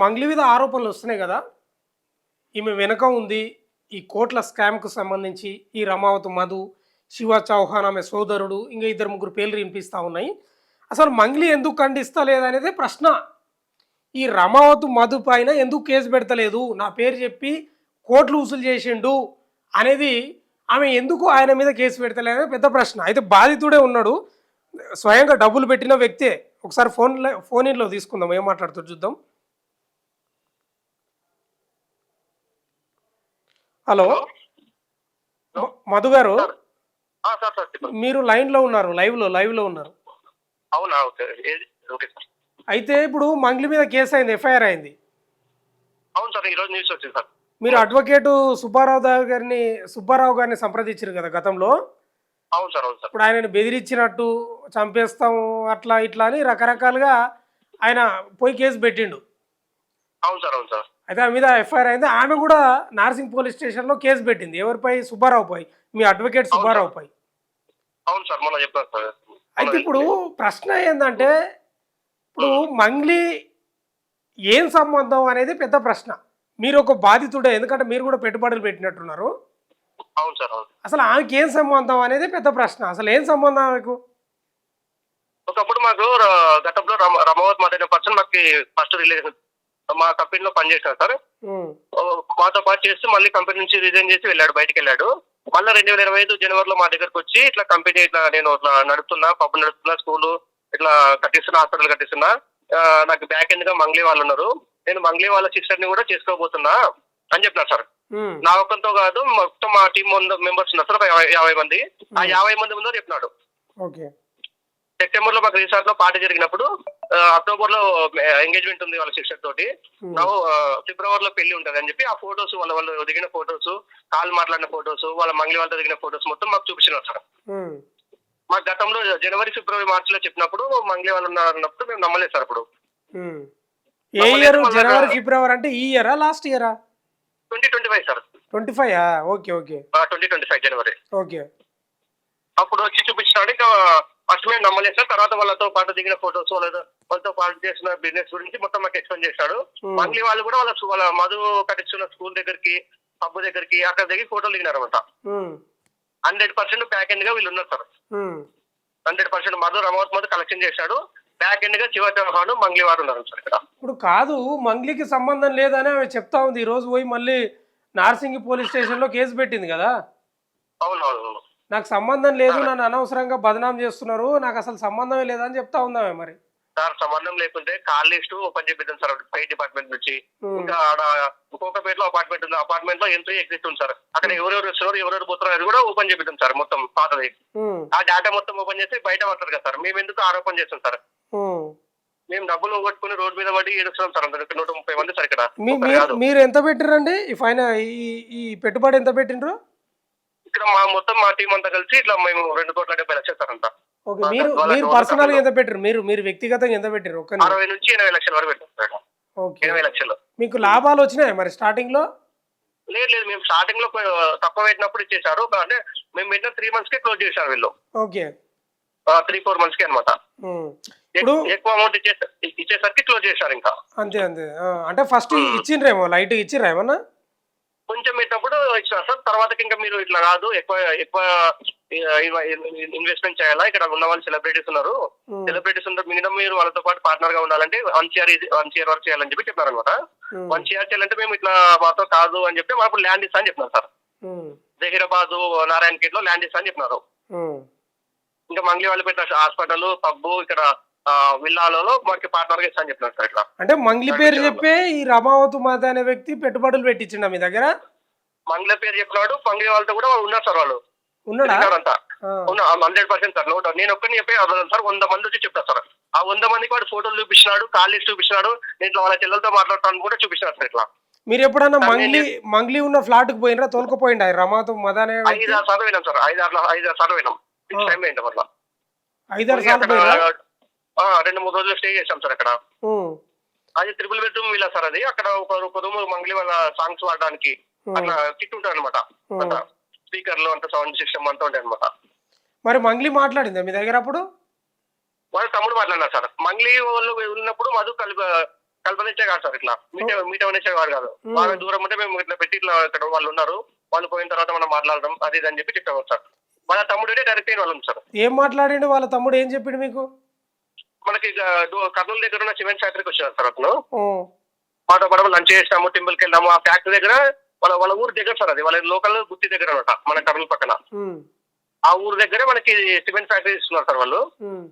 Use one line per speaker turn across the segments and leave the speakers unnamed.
మంగ్లీ మీద ఆరోపణలు వస్తున్నాయి కదా, ఈమె వెనక ఉంది ఈ కోట్ల స్కామ్కు సంబంధించి. ఈ రమావతి మధు, శివ చౌహాన్ ఆమె సోదరుడు, ఇంకా ఇద్దరు ముగ్గురు పేర్లు వినిపిస్తూ ఉన్నాయి. అసలు మంగ్లీ ఎందుకు ఖండిస్తలేదనేదే ప్రశ్న. ఈ రమావతి మధు పైన ఎందుకు కేసు పెడతలేదు, నా పేరు చెప్పి కోట్లు వసూలు చేసిండు అనేది ఆమె ఎందుకు ఆయన మీద కేసు పెడతలేదనే పెద్ద ప్రశ్న. అయితే బాధితుడే ఉన్నాడు, స్వయంగా డబ్బులు పెట్టిన వ్యక్తే. ఒకసారి ఫోన్ ఇన్లో తీసుకుందాం, ఏం మాట్లాడుతూ చూద్దాం. హలో మధు గారు, మీరు లైవ్లో ఉన్నారు. ఉన్నారు.
అవునా? ఓకే.
అయితే ఇప్పుడు మంగ్లీ మీద కేసు అయింది, ఎఫ్ఐఆర్ అయింది.
అవును సార్, ఈరోజు న్యూస్ వచ్చింది సార్.
మీరు అడ్వకేటు సుబ్బారావు గారిని సంప్రదించారు కదా గతంలో.
అవును సార్. అవును సార్.
ఇప్పుడు ఆయనని బెదిరించినట్టు, చంపేస్తాం అట్లా ఇట్లా అని రకరకాలుగా ఆయన పోయి కేసు పెట్టిండు.
అవును సార్. అవును సార్.
అయితే ఆమె మీద ఎఫ్ఐఆర్ అయింది. ఆమె కూడా నార్సింగ్ పోలీస్ స్టేషన్లో కేసు పెట్టింది. ఎవరిపై? సుబ్బారావుపై, మీ అడ్వకేట్ సుబ్బారావుపై.
అవును సార్, మొన్న చెప్పారు సార్.
అయితే ఇప్పుడు ప్రశ్న ఏంటంటే, ఇప్పుడు మంగ్లీ ఏం సంబంధం అనేది పెద్ద ప్రశ్న. మీరు ఒక బాధితుడే, ఎందుకంటే మీరు కూడా పెట్టుబడులు పెట్టినట్టున్నారు.
అవును సార్. అవును.
అసలు ఆమెకి ఏం సంబంధం అనేది పెద్ద ప్రశ్న. అసలు ఏం సంబంధం ఆమెకు?
ఒకప్పుడు మాకు గతంలో రమావతి మాట్లాడిన పర్సన్ మాకు ఫస్ట్ రిలేషన్ మా కంపెనీలో పనిచేశారు సార్. మాతో పాటు చేస్తూ మళ్ళీ కంపెనీ నుంచి రిజైన్ చేసి వెళ్ళాడు, బయటికి వెళ్ళాడు. మళ్ళీ 2025 జనవరిలో మా దగ్గరకు వచ్చి ఇట్లా కంపెనీ ఇట్లా నేను ఇట్లా నడుపుతున్నా, పబ్బు నడుపుతున్నా, స్కూలు ఇట్లా కట్టిస్తున్నా, హాస్పిటల్ కట్టిస్తున్నా, నాకు బ్యాక్ ఎండ్ గా మంగ్లీ వాళ్ళు ఉన్నారు, నేను మంగ్లీ వాళ్ళ సిస్టర్ ని కూడా చేసుకోబోతున్నా అని చెప్పినారు సార్. నా ఒక్కరితో కాదు, మొత్తం మా టీం మెంబర్స్ ఉన్నారు సార్, 50 మంది. ఆ 50 మంది ముందు చెప్పినాడు. సెప్టెంబర్ లో మాకు రిసార్ట్ లో పార్టీ జరిగినప్పుడు, అక్టోబర్ లో ఎంగేజ్మెంట్ ఉంది వాళ్ళ సిస్టర్ తోటి, ఫిబ్రవరిలో పెళ్లి ఉంటది అని చెప్పి ఆ ఫొటోస్, వాళ్ళు దిగిన ఫొటోస్, కాల్ మాట్లాడిన ఫొటోస్, వాళ్ళ మంగ్లీ వాళ్ళతో దిగిన ఫొటోస్ మొత్తం మాకు చూపించినారు సార్. మాకు గతంలో జనవరి, ఫిబ్రవరి, మార్చి లో చెప్పినప్పుడు మంగ్లీ వాళ్ళు ఉన్నప్పుడు మేము నమ్మలేదు సార్. అప్పుడు
జనవరి ఫిబ్రవరి అంటే ఈ ఇయరా లాస్ట్ ఇయరా?
2025 సార్.
25. Okay okay.
2025 జనవరి.
ఓకే.
అప్పుడు వచ్చి చూపించినాడు. ఇంకా ఫస్ట్ మేము నమ్మలేదు సార్. తర్వాత వాళ్ళతో పాటు దిగిన ఫొటోస్, వాళ్ళతో పాటు చేసిన బిజినెస్ గురించి మొత్తం మాకు ఎక్స్ప్లెయిన్ చేశాడు. మంగ్లీ వాళ్ళు కూడా వాళ్ళ మధు కట్టించున్న స్కూల్ దగ్గరికి, పబ్బు దగ్గరికి, అక్కడ దగ్గర ఫోటోలు దిగినారు అనమాట. 100% బ్యాక్ ఎండ్ గా వీళ్ళు ఉన్నారు సార్. 100% రమావతి మధు కలెక్షన్ చేశాడు. బ్యాక్ ఎండ్ గా శివ చౌహాన్, మంగ్లీ వారు ఉన్నారు సార్ ఇక్కడ.
ఇప్పుడు కాదు, మంగ్లీకి సంబంధం లేదని ఆమె చెప్తా ఉంది. ఈ రోజు పోయి మళ్ళీ నార్సింగి పోలీస్ స్టేషన్ లో కేసు పెట్టింది కదా.
అవునవును.
నాకు సంబంధం లేదు, నన్ను అనవసరంగా బదనాం చేస్తున్నారు, నాకు అసలు సంబంధమే లేదని చెప్తా ఉందామే. మరి
సార్ సంబంధం లేకుంటే కాల్ లిస్ట్ ఓపెన్ చేపిద్దాం సార్, ఫైర్ డిపార్ట్మెంట్ నుంచి. ఇంకా ఆడ ఇంకొకపేటలో అపార్ట్మెంట్ ఉంది, అపార్ట్మెంట్ లో ఎంట్రీ ఎగ్జిట్ ఉంది సార్. అక్కడ ఎవరెవరు వస్తున్నారు, ఎవరెవరు పోతున్నారు అది కూడా ఓపెన్ చేపిద్దాం సార్, మొత్తం పాతది. ఆ డేటా మొత్తం ఓపెన్ చేసి బయట పడతారు కదా సార్. మేము ఎందుకు ఆరోపణ చేస్తాం సార్? మేము డబ్బులు కొట్టుకుని రోడ్ మీద పడి ఏడుస్తున్నాం సార్. 130 మంది సార్ ఇక్కడ.
మీరు ఎంత పెట్టిరండి ఈ పెట్టుబడి? ఎంత పెట్టిండ్రు
ఇక్కడ? మొత్తం మా టీం అంతా కలిసి ఇట్లా మేము 2,70,00,000 సార్ అంతా.
మీరు పర్సనల్ ఎంత పెట్టారు? మీరు వ్యక్తిగతంగా ఎంత పెట్టారు?
60 నుంచి 80 లక్షల వరకు పెట్టారు. 80 లక్షలు.
మీకు లాభాలు వచ్చినాయి మరి స్టార్టింగ్ లో?
లేదు, మేము స్టార్టింగ్ లో తక్కువ పెట్టినప్పుడు ఇచ్చేసారు. అంటే మేము పెట్టిన 3 months కే క్లోజ్ చేశారు వీళ్ళు.
ఓకే.
3-4 months కే అనమాట. ఎక్కువ అమౌంట్ ఇచ్చేసరికి క్లోజ్ చేశారు ఇంకా.
అంతే. అంటే ఫస్ట్ ఇచ్చిండ్రేమో, లైట్ ఇచ్చిర్రా ఏమన్నా?
కొంచెం పెట్టినప్పుడు ఇచ్చినారు సార్. తర్వాతకి ఇంకా మీరు ఇట్లా కాదు, ఎక్కువ ఇన్వెస్ట్మెంట్ చేయాలా, ఇక్కడ ఉన్న వాళ్ళు సెలబ్రిటీస్ ఉన్నారు, మినిమం మీరు వాళ్ళతో పాటు పార్ట్నర్ గా ఉండాలంటే 1 year వరకు చేయాలని చెప్పి చెప్పారు అనమాట. 1 year చేయాలంటే మేము ఇట్లా మాతో కాదు అని చెప్పి మాకు ల్యాండ్ ఇస్తా అని చెప్పినారు సార్. జహీరాబాద్, నారాయణ ఖేడ్ లో ల్యాండ్ ఇస్తా అని చెప్పినారు. ఇంకా మంగ్లీ వాళ్ళు పెట్టిన హాస్పిటల్, పబ్బు, ఇక్కడ విల్లాలలో మాకు పార్ట్నర్ గా ఇస్తా అని చెప్పినారు సార్. ఇట్లా అంటే
మంగ్లీ పేరు చెప్పే ఈ రమావతి మాత అనే వ్యక్తి పెట్టుబడులు పెట్టించిండ మీ దగ్గర?
మంగ్లీ పేరు చెప్పినాడు. మంగ్లీ వాళ్ళతో కూడా ఉన్నారు సార్. వాళ్ళు
ఉన్నాడా?
100% సార్. నేను ఒక్కరిని చెప్పే సార్ 100 మంది వచ్చి చెప్తారు సార్. ఆ 100 మందికి వాడు ఫోటోలు చూపించినాడు, కాల్ లిస్ట్ చూపించినాడు, నేను వాళ్ళ చెల్లెలతో మాట్లాడతాను కూడా చూపించినాడు సార్. ఇట్లా
మీరు ఎప్పుడన్నా మంగ్లీ ఉన్న ఫ్లాట్ కు పోయినరా? తోలుకుపోయిండా రమావతి మద అనే?
5-6 సార్లు పోయినాం సార్. 5-6 సార్లు పోయినాం.
5-6 సార్లు
2-3 రోజులు స్టే చేసాం సార్ అక్కడ. అది 3 bedroom విల్లా సార్. అది అక్కడ ఒక రూమ్ మంగ్లీ వాళ్ళ సాంగ్స్ వాడడానికి అట్లా కిట్ ఉంటాయి అనమాట. స్పీకర్లు అంత సౌండ్ సిస్టమ్ అంతా ఉంటాయి అనమాట.
మరి మంగ్లీ మాట్లాడిందా మీ దగ్గర అప్పుడు?
వాళ్ళు తమ్ముడు మాట్లాడినారు సార్. మంగ్లీ వాళ్ళు ఉన్నప్పుడు మధు కల్పనిచ్చే కాదు సార్, ఇట్లా మీట్ అవనిచ్చే వాడు కాదు. బాగా దూరం ఉంటే మేము ఇట్లా పెట్టి ఇట్లా ఇక్కడ వాళ్ళు ఉన్నారు, వాళ్ళు పోయిన తర్వాత మనం మాట్లాడడం అది ఇది అని చెప్పి చెప్పాము సార్. వాళ్ళ తమ్ముడే డైరెక్ట్ అయిన వాళ్ళం సార్.
ఏం మాట్లాడిండు వాళ్ళ తమ్ముడు, ఏం చెప్పిండు మీకు?
మనకి కర్నూలు దగ్గర ఉన్న సిమెంట్ ఫ్యాక్టరీకి వచ్చారు సార్ అతను. మాతో పాటు లంచ్ చేసాము, టెంపుల్కి వెళ్ళాము. ఆ ఫ్యాక్టరీ దగ్గర వాళ్ళ ఊరు దగ్గర సార్, అది వాళ్ళ లోకల్ గుత్తి దగ్గర అనమాట, మన కర్నూలు పక్కన. ఆ ఊరు దగ్గరే మనకి సిమెంట్ ఫ్యాక్టరీ ఇస్తున్నారు సార్ వాళ్ళు.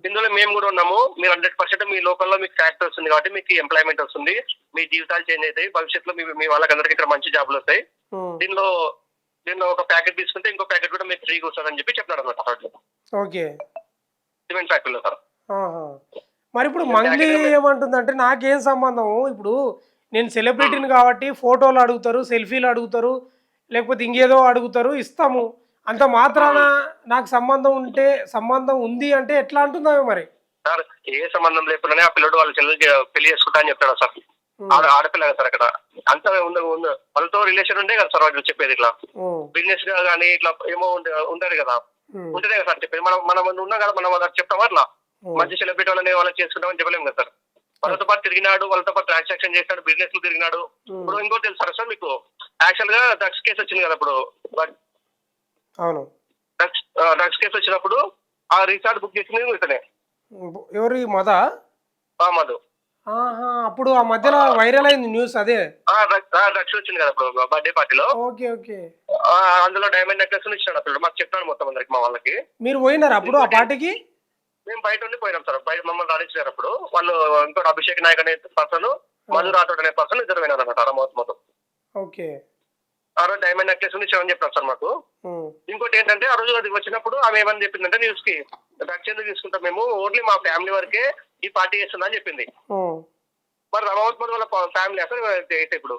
ఇందులో మేము కూడా ఉన్నాము. మీరు 100% మీ లోకల్లో మీకు ఫ్యాక్టరీ వస్తుంది కాబట్టి మీకు ఎంప్లాయ్మెంట్ వస్తుంది, మీ జీవితాలు చేంజ్ అవుతాయి, భవిష్యత్తులో మీ వాళ్ళకందరికీ ఇక్కడ మంచి జాబులు వస్తాయి. దీనిలో ఒక ప్యాకెట్ తీసుకుంటే ఇంకో ప్యాకెట్ కూడా మీకు ఫ్రీగా వస్తుందని చెప్పి చెప్తాడు అనమాట.
ఓకే,
సిమెంట్ ఫ్యాక్టరీలో సార్.
మరి ఇప్పుడు మంగ్లీ ఏమంటుందంటే నాకేం సంబంధం, ఇప్పుడు నేను సెలబ్రిటీని కాబట్టి ఫోటోలు అడుగుతారు, సెల్ఫీలు అడుగుతారు, లేకపోతే ఇంకేదో అడుగుతారు, ఇస్తాము. అంత మాత్రాన నాకు సంబంధం ఉంది అంటే ఎట్లా అంటున్నావు మరి?
సార్ ఏ సంబంధం లేకుండానే ఆ పిల్లడు వాళ్ళ చెల్లెలకి పెళ్లి చేసుకుంటా అని చెప్తాడు సార్. ఆడపిల్ల కదా సార్, అక్కడ అంత వాళ్ళతో రిలేషన్ ఉండే కదా సార్ వాళ్ళు చెప్పేది. ఇట్లా బిజినెస్ గా కానీ ఇట్లా ఏమో ఉంటారు కదా, ఉంటేనే కదా సార్ చెప్పేది. మనం ఉన్నాం కదా, మనం చెప్తామా అట్లా మంచి సెలబ్రిటీ వాళ్ళని చేసుకుంటామని చెప్పలేము కదా సార్. వాళ్ళతో పాటు తిరిగినాడు, వాళ్ళతో పాటు ట్రాన్సాక్షన్ చేసినాడు, బిజినెస్ లో తిరిగినాడు. ఇప్పుడు ఇంకోటి తెలుసు సార్ మీకు, యాక్చువల్ గా డ్రగ్స్ కేసు వచ్చింది కదా ఇప్పుడు.
అవును,
డ్రగ్స్ కేసు వచ్చినప్పుడు ఆ రిసార్ట్ బుక్ చేసింది ఇతనే.
ఎవరు? మధు. అప్పుడు ఆ మధ్యలో వైరల్ అయింది న్యూస్, అదే
డ్రగ్స్ వచ్చింది కదా ఇప్పుడు బర్త్డే పార్టీలో.
ఓకే ఓకే,
అందులో డైమండ్ నెక్లెస్ ఇచ్చాడు అప్పుడు, మాకు చెప్పాడు మొత్తం అందరికి, మా వాళ్ళకి.
మీరు పోయినారు అప్పుడు ఆ పార్టీకి?
మేము బయట ఉండి పోయినాం సార్, బయట మమ్మల్ని రాణించారు అప్పుడు. వాళ్ళు ఇంకోటి అభిషేక్ నాయక్ అనే పర్సన్, మధు రాథోడ్ అనే పర్సన్, ఇద్దరు పోయినారు అనమాట రమౌత్ మొత్తం.
ఓకే,
ఆ రోజు డైమండ్ నెక్లెస్ ఇచ్చామని చెప్పారు సార్ మాకు. ఇంకోటి ఏంటంటే ఆ రోజు అది వచ్చినప్పుడు ఆమె ఏమని చెప్పిందంటే న్యూస్ కి, డ్రగ్స్ ఎందుకు తీసుకుంటాం మేము, ఓన్లీ మా ఫ్యామిలీ వరకే ఈ పార్టీ చేస్తుందా అని చెప్పింది. మరి రమౌత్ మధు వాళ్ళ ఫ్యామిలీ అసలు అయితే ఇప్పుడు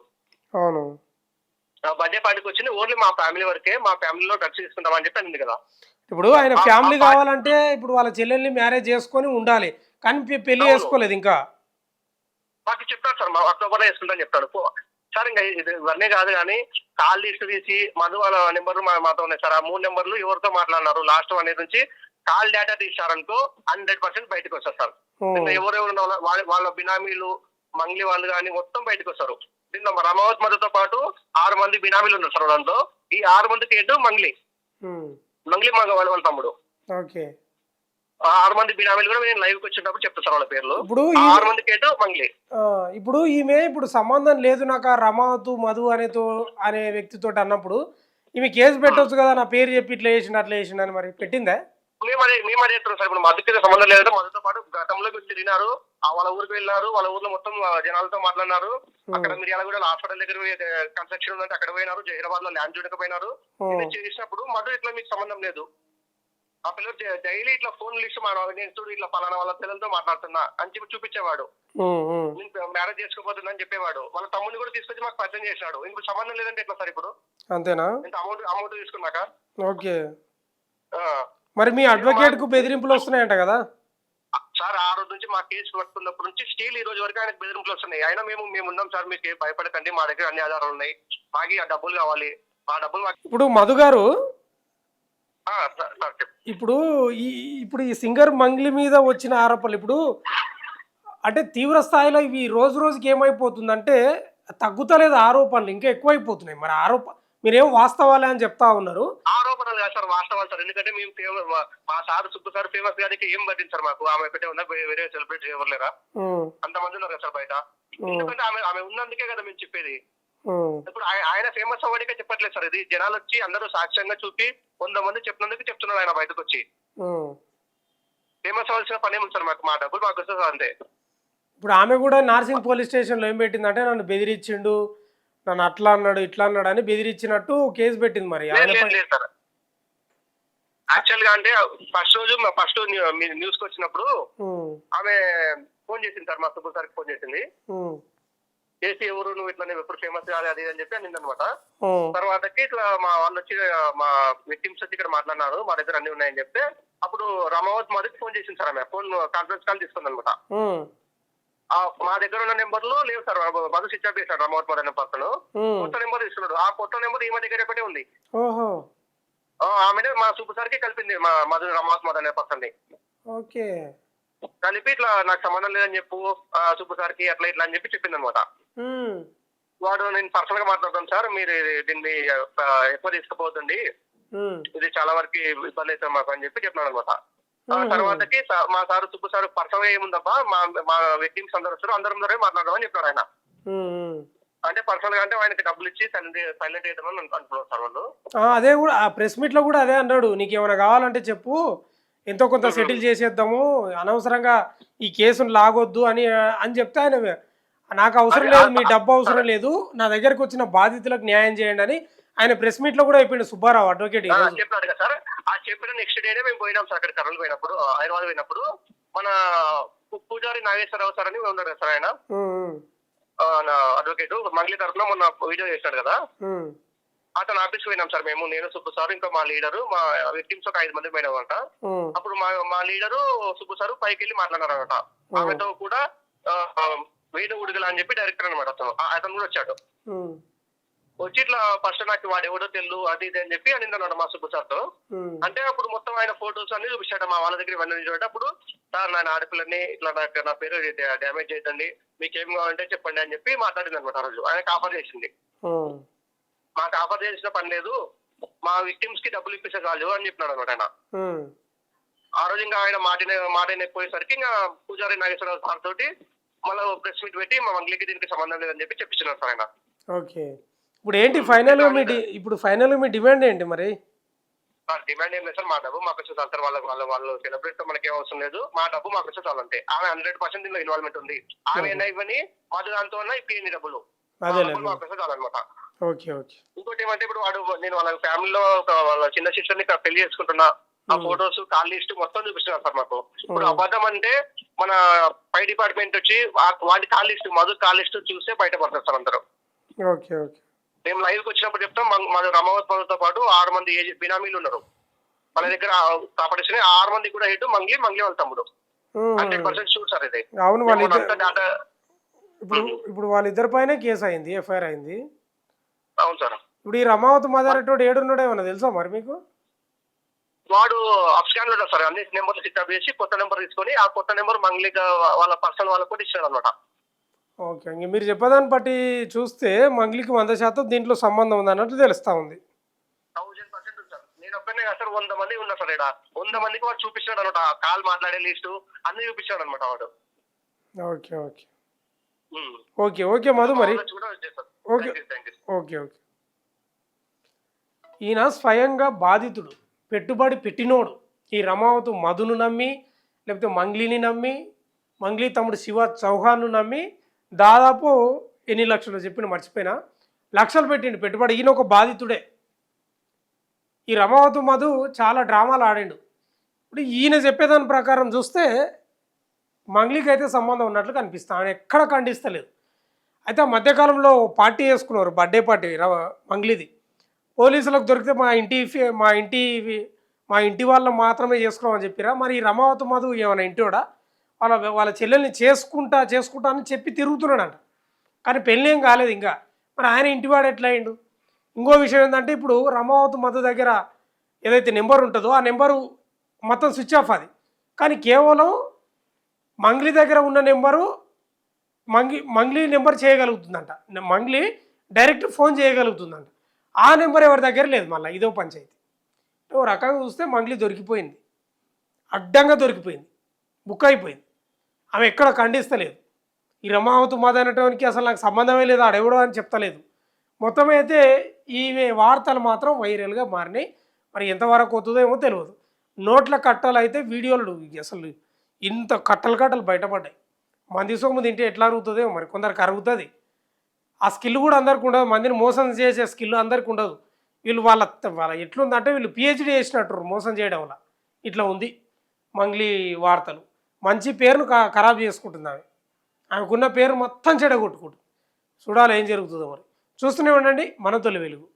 బర్త్డే పార్టీకి వచ్చింది ఓన్లీ మా ఫ్యామిలీ వరకే, మా ఫ్యామిలీలో డ్రగ్స్ తీసుకుంటామని చెప్పి అనింది కదా.
ఇప్పుడు ఆయన ఫ్యామిలీ కావాలంటే ఇప్పుడు వాళ్ళ చెల్లెల్ని మ్యారేజ్ చేసుకొని ఉండాలి, కానీ పెళ్లి చేసుకోలేదు ఇంకా.
మాకు చెప్తాడు సార్, మా అక్టోబర్ లో వేసుకుంటాను చెప్తాడు సార్. ఇంకా ఇవన్నీ కాదు కానీ కాల్ లిస్ట్ తీసి మధు వాళ్ళ నెంబర్లు మాతో ఉన్నాయి సార్. ఆ 3 నెంబర్లు ఎవరితో మాట్లాడినారు లాస్ట్ 1 ఇయర్ నుంచి కాల్ డేటా తీసారనుకో 100% బయటకు వస్తారు సార్. ఎవరెవరు వాళ్ళ బినామీలు మంగ్లీ వాళ్ళు కానీ మొత్తం బయటకు వస్తారు. దీంట్లో రమౌత్ మధుతో పాటు 6 మంది బినామీలు ఉన్నారు సార్. దాంట్లో ఈ 6 మందికి ఏంటో మంగ్లీ వాళ్ళ తమ్ముడు.
ఓకే,
6 మంది బినామీలు కూడా నేను లైవ్ కి వచ్చినప్పుడు చెప్తా సార్ వాళ్ళ పేర్లు.
ఇప్పుడు
6 మందికి ఏంటో మంగ్లీ.
ఇప్పుడు ఈమె ఇప్పుడు సంబంధం లేదు నాకు ఆ రమావతు మధు అనే వ్యక్తితో అన్నప్పుడు ఈమె కేసు పెట్టవచ్చు కదా, నా పేరు చెప్పి ఇట్లా చేసిండు అట్లా చేసిండు అని. మరి పెట్టిందా?
మేము అదే చెప్తున్నాం సార్. ఇప్పుడు మధుకి సంబంధం లేదంటే మధుతో పాటు గతంలో తిరిగినారు, వాళ్ళ ఊరికి వెళ్ళినారు, వాళ్ళ ఊర్లో మొత్తం జనాలతో మాట్లాడినారు. అక్కడ మీరు కూడా హాస్పిటల్ దగ్గర కన్స్ట్రక్షన్ ఉందంటే అక్కడ పోయినారు, హైదరాబాద్ లో ల్యాండ్ చూడకపోయినారు. చేసినప్పుడు మధు ఇట్లా మీకు సంబంధం లేదు, ఆ పిల్లలు డైలీ ఇట్లా ఫోన్ లిస్ట్ నేను చూడు ఇట్లా పలానా వాళ్ళ పిల్లలతో మాట్లాడుతున్నా అని చెప్పి చూపించేవాడు. నేను మ్యారేజ్ చేసుకోబోతుందని చెప్పేవాడు. వాళ్ళ తమ్ముడిని కూడా తీసుకొచ్చి మాకు పరిచయం చేసినాడు. ఇంకొక సంబంధం లేదంటే ఎట్లా సార్ ఇప్పుడు?
అంతేనా?
ఇంత అమౌంట్ తీసుకున్నాక.
ఓకే, మరి మీ అడ్వకేట్ కు బెదిరింపులు వస్తున్నాయంట కదా
సార్? ఆ రోజు నుంచి మా కేసు పట్టుకున్నప్పటి నుంచి స్టీల్ ఈ రోజు వరకు ఆయనకు బెదిరింపులు వస్తున్నాయి. అయినా మేము ఉన్నాం సార్, మీకు భయపడకండి, మా దగ్గర అన్ని ఆధారాలు ఉన్నాయి, మాకి ఆ డబ్బులు కావాలి, ఆ డబ్బులు.
ఇప్పుడు మధు గారు, ఇప్పుడు ఈ సింగర్ మంగ్లీ మీద వచ్చిన ఆరోపణలు ఇప్పుడు అంటే తీవ్ర స్థాయిలో ఇవి రోజు రోజుకి ఏమైపోతుందంటే తగ్గుతలేదు, ఆరోపణలు ఇంకా ఎక్కువైపోతున్నాయి. మరి మీరేం వాస్తవాలే అని చెప్తా ఉన్నారు.
ఆరోపణలు కాదు సార్, వాస్తవాలు సార్. ఎందుకంటే మేము మా సార్ సుబ్బు సార్ ఫేమస్ గారికి ఏం పట్టింది మాకు. ఆమె ఒకటే ఉన్నా, వేరే సెలబ్రిటీ ఎవరు లేరా? అంతమంది ఉన్నారు కదా సార్ బయట. ఎందుకంటే ఆమె ఉన్నందుకే కదా మేము చెప్పేది. ఇప్పుడు ఆయన ఫేమస్ అవ్వడానికే చెప్పట్లేదు సార్. ఇది జనాలు వచ్చి అందరూ సాక్ష్యంగా చూపి 100 మంది చెప్పినందుకు చెప్తున్నారు ఆయన బయటకు వచ్చి. ఫేమస్ అవ్వాల్సిన పని ఏముంది సార్ మాకు, మా డబ్బులు మాకు వస్తుంది అంతే.
ఇప్పుడు ఆమె కూడా నార్సింగ్ పోలీస్ స్టేషన్లో ఏం పెట్టిందంటే నన్ను బెదిరించిండు, నన్ను అట్లా అన్నాడు ఇట్లా అన్నాడు అని బెదిరించినట్టు కేసు పెట్టింది. మరి
యాక్చువల్ గా అంటే ఫస్ట్ న్యూస్ కి వచ్చినప్పుడు ఆమె ఫోన్ చేసింది సార్, మా సుబ్బు సార్కి ఫోన్ చేసింది. చేసి ఎవరు నువ్వు ఇట్లా ఎప్పుడు ఫేమస్ కాదు అది అని చెప్పి అనింది అనమాట. తర్వాతకి ఇట్లా మా వాళ్ళు వచ్చి మా విక్టిమ్స్ వచ్చి ఇక్కడ మాట్లాడినారు, మా దగ్గర అన్ని ఉన్నాయని చెప్తే అప్పుడు రమౌత్ మధుకి ఫోన్ చేసింది సార్. ఆమె ఫోన్ కాన్ఫరెన్స్ కాల్ తీసుకుంది అనమాట. మా దగ్గర ఉన్న నెంబర్లు లేవు సార్, మధు స్విచ్ ఆఫ్ చేశాడు రమౌత్ మధు అనే పర్సన్. కొత్త నెంబర్ ఇస్తున్నాడు, ఆ కొత్త నెంబర్ ఈమె దగ్గర ఒకటే ఉంది. ఆమెనే మా సూపర్ సార్ కి కలిపింది మా రమౌత్ మధు అనే పర్సన్ ని.
ఓకే,
కలిపి ఇట్లా నాకు సంబంధం లేదని చెప్పు సుబ్బు సార్కి అట్లా ఇట్లా అని చెప్పి చెప్పింది అనమాట. వాడు నేను పర్సనల్ గా మాట్లాడతాను సార్, మీరు దీన్ని ఎక్కువ తీసుకుపోతుంది, ఇది చాలా వరకు ఇబ్బంది అవుతుంది మాకు అని చెప్పి చెప్పినాడు అనమాట. తర్వాతకి మా సార్ సుబ్బు సార్ పర్సనల్ గా ఏముందబ్బా, మా విక్టిమ్స్ అందరూ వస్తారు, అందరం మాట్లాడదామని చెప్పాడు ఆయన. అంటే పర్సనల్ గా అంటే ఆయనకి డబ్బులు ఇచ్చి సైలెంట్ అవుతామని అనుకున్నారు సార్ వాళ్ళు.
అదే కూడా ఆ ప్రెస్ మీట్ లో కూడా అదే అన్నాడు, నీకు ఏమైనా కావాలంటే చెప్పు, ఎంతో కొంత సెటిల్ చేసేద్దాము, అనవసరంగా ఈ కేసును లాగొద్దు అని అని చెప్తే ఆయన నాకు అవసరం లేదు, మీ డబ్బు అవసరం లేదు, నా దగ్గరకు వచ్చిన బాధితులకు న్యాయం చేయండి అని ఆయన ప్రెస్ మీట్ లో కూడా చెప్పిండు సుబ్బారావు అడ్వకేట్.
చెప్పాడు కదా సార్, ఆ చెప్పిన నెక్స్ట్ డేనే మేము పోయినాం సార్ అక్కడ కర్నూలు పోయినప్పుడు, హైదరాబాద్ పోయినప్పుడు మన పూజారి నాగేశ్వరరావు సార్ అని ఉన్నాడు కదా సార్, ఆయన అడ్వకేట్ మంగళి తరఫున మొన్న వీడియో చేశాడు కదా, అతను ఆఫీస్ పోయినాం సార్ మేము, నేను సుబ్బు సార్ ఇంకా మా లీడరు, మా విక్టిమ్స్ ఒక 5 మంది పోయినామంట. అప్పుడు మా లీడరు సుబ్బు సార్ పైకి వెళ్ళి మాట్లాడారనమాట. ఆమెతో కూడా వేణు ఉడుగల అని చెప్పి డైరెక్టర్ అనమాట అతను కూడా వచ్చాడు. వచ్చి ఇట్లా ఫస్ట్ నాకు వాడు ఎవడో తెలు అది ఇది అని చెప్పి అనిందన్నాడు మా సుబ్బు సార్తో. అంటే అప్పుడు మొత్తం ఆయన ఫొటోస్ అన్ని చూపించాడు మా వాళ్ళ దగ్గర ఇవన్నీ చూడండి. అప్పుడు సార్ నేను ఆడపిల్లని ఇట్లా నా పేరు డ్యామేజ్ చేయదండి, మీకు ఏం కావాలంటే చెప్పండి అని చెప్పి మాట్లాడింది అనమాట. ఆ రోజు ఆయనకు ఆఫర్ చేసింది, మాకు ఆఫర్ చేసిన పని లేదు, మా విక్టిమ్స్ కి డబ్బులు ఇప్పిస్తే చాలు అని చెప్పినాడు అనమాట ఆయన. ఆ రోజు ఇంకా ఆయన మాట పోయేసరికి ఇంకా పూజారి నాగేశ్వరరావు సార్ తోటి మళ్ళీ ప్రెస్ మీట్ పెట్టి మా మంగళికి దీనికి సంబంధం లేదని చెప్పి చెప్పించినారు సార్ ఆయన.
ఓకే, ఇప్పుడు ఏంటి ఫైనల్ మీ డిమాండ్ ఏంటి మరి?
డిమాండ్ ఏం లేదు సార్, మా డబ్బు మాకు వచ్చే చాలు సార్. వాళ్ళు సెలబ్రేట్ మనకి ఏం అవసరం లేదు, మా డబ్బు మాకు వచ్చే చాలు. అంటే ఆమె 100% దీనిలో ఇన్వాల్వ్మెంట్ ఉంది, ఆమె అయినా ఇవ్వని మాది దాంతో ఇప్పింది డబ్బులు మాకు వచ్చే చాలు అనమాట. ఇంకోటి ఏమంటే ఇప్పుడు నేను వాళ్ళ ఫ్యామిలీలో వాళ్ళ చిన్న సిస్టర్ ని పెళ్లి చేసుకుంటున్నా, ఆ ఫొటోస్ కాల్ లిస్ట్ మొత్తం చూపిస్తున్నారు సార్ మాకు. ఇప్పుడు అబద్ధం అంటే మన పై డిపార్ట్మెంట్ వచ్చి వాటి call list Madhu call list చూస్తే బయటపడతారు సార్ అందరూ. మేము లైవ్ కి వచ్చినప్పుడు చెప్తాం, మన రమావత్ మధుతో పాటు 6 మంది బినామీలు ఉన్నారు మన దగ్గర ప్రాపర్టీస్. 6 మంది కూడా హెడ్ మంగ్లీ వాళ్ళ తమ్ముడు. 100% షూట్ సార్ ఇది.
ఇప్పుడు వాళ్ళిద్దరి పైన కేసు అయింది, ఎఫ్ఐఆర్ అయింది.
అవును సార్.
ఇప్పుడు ఈ రమావత్ మదారెడ్డి ఏడున్నాడో ఏమన్నా తెలుసా మరి మీకు?
వాడు అప్స్కాన్ లో సార్ అన్ని నెంబర్లు సిట్అప్ చేసి కొత్త నెంబర్ తీసుకొని ఆ కొత్త నెంబర్ మంగ్లీ వాళ్ళ పర్సనల్ వాళ్ళకు కూడా ఇచ్చాడు అనమాట.
ఓకే, ఇంక మీరు చెప్పేదాన్ని బట్టి చూస్తే మంగ్లీకి 100% దీంట్లో సంబంధం ఉంది అన్నట్టు తెలుస్తా ఉంది.
1000% ఉంది సార్. నేను ఒక్కనే కాదు సార్, 100 మంది ఉన్నారు సార్. 100 మందికి వాడు చూపించాడు అనమాట, కాల్ మాట్లాడే లిస్టు అన్ని చూపించాడు అనమాట వాడు.
Okay okay okay okay Madhu, మరి ఓకే ఓకే ఓకే. ఈయన స్వయంగా బాధితుడు, పెట్టుబడి పెట్టినోడు. ఈ రమావతు మధును నమ్మి, లేకపోతే మంగ్లీని నమ్మి, మంగ్లీ తమ్ముడు శివ చౌహాన్ను నమ్మి దాదాపు ఎన్ని లక్షలు చెప్పిన మర్చిపోయినా, లక్షలు పెట్టిండు పెట్టుబడి. ఈయన ఒక బాధితుడే. ఈ రమావతు మధు చాలా డ్రామాలు ఆడిండు. ఇప్పుడు ఈయన చెప్పేదాని ప్రకారం చూస్తే మంగ్లీకి అయితే సంబంధం ఉన్నట్లు కనిపిస్తా, ఆయన ఎక్కడ ఖండిస్తలేదు. అయితే ఆ మధ్యకాలంలో పార్టీ చేసుకున్నారు, బర్త్డే పార్టీ మంగ్లీది. పోలీసులకు దొరికితే మా ఇంటి వాళ్ళు మాత్రమే చేసుకున్నామని చెప్పిరా. మరి ఈ రమావతు మధు ఏమైనా ఇంటివాడా? వాళ్ళ చెల్లెల్ని చేసుకుంటా అని చెప్పి తిరుగుతున్నాడంట, కానీ పెళ్ళి ఏం కాలేదు ఇంకా. మరి ఆయన ఇంటివాడు ఎట్లా అయిండు? ఇంకో విషయం ఏంటంటే, ఇప్పుడు రమావతు మధు దగ్గర ఏదైతే నెంబర్ ఉంటుందో ఆ నెంబరు మొత్తం స్విచ్ ఆఫ్ అది, కానీ కేవలం మంగ్లీ దగ్గర ఉన్న నెంబరు మంగ్లీ నెంబర్ చేయగలుగుతుందంట, మంగ్లీ డైరెక్ట్ ఫోన్ చేయగలుగుతుందంట. ఆ నెంబర్ ఎవరి దగ్గర లేదు. మళ్ళీ ఇదో పంచాయతీ. ఓ రకంగా చూస్తే మంగ్లీ దొరికిపోయింది, అడ్డంగా దొరికిపోయింది, బుక్ అయిపోయింది. ఆమె ఎక్కడ ఖండిస్తలేదు. ఈ రమావతు మధు అనేటానికి అసలు నాకు సంబంధమే లేదు, ఆడెవడో అని చెప్తలేదు. మొత్తం అయితే ఈమె వార్తలు మాత్రం వైరల్గా మారినాయి. మరి ఎంతవరకు అవుతుందో ఏమో తెలియదు. నోట్ల కట్టలు అయితే వీడియోలు అసలు ఇంత కట్టలు బయటపడ్డాయి. మంది సొమ్ము తింటే ఎట్లా అరుగుతుందో మరి, కొందరికి అరుగుతుంది. ఆ స్కిల్ కూడా అందరికి ఉండదు, మందిని మోసం చేసే స్కిల్ అందరికి ఉండదు. వీళ్ళు వాళ్ళ ఎట్లుందంటే వీళ్ళు పిహెచ్డీ చేసినట్టు మోసం చేయడం వల్ల ఇట్లా ఉంది మంగ్లీ వార్తలు. మంచి పేరును ఖరాబ్ చేసుకుంటుంది ఆమె, ఆమెకున్న పేరు మొత్తం చెడగొట్టుకుంటుంది. చూడాలి ఏం జరుగుతుందో మరి. చూస్తూనే ఉండండి మన తొలి వెలుగు.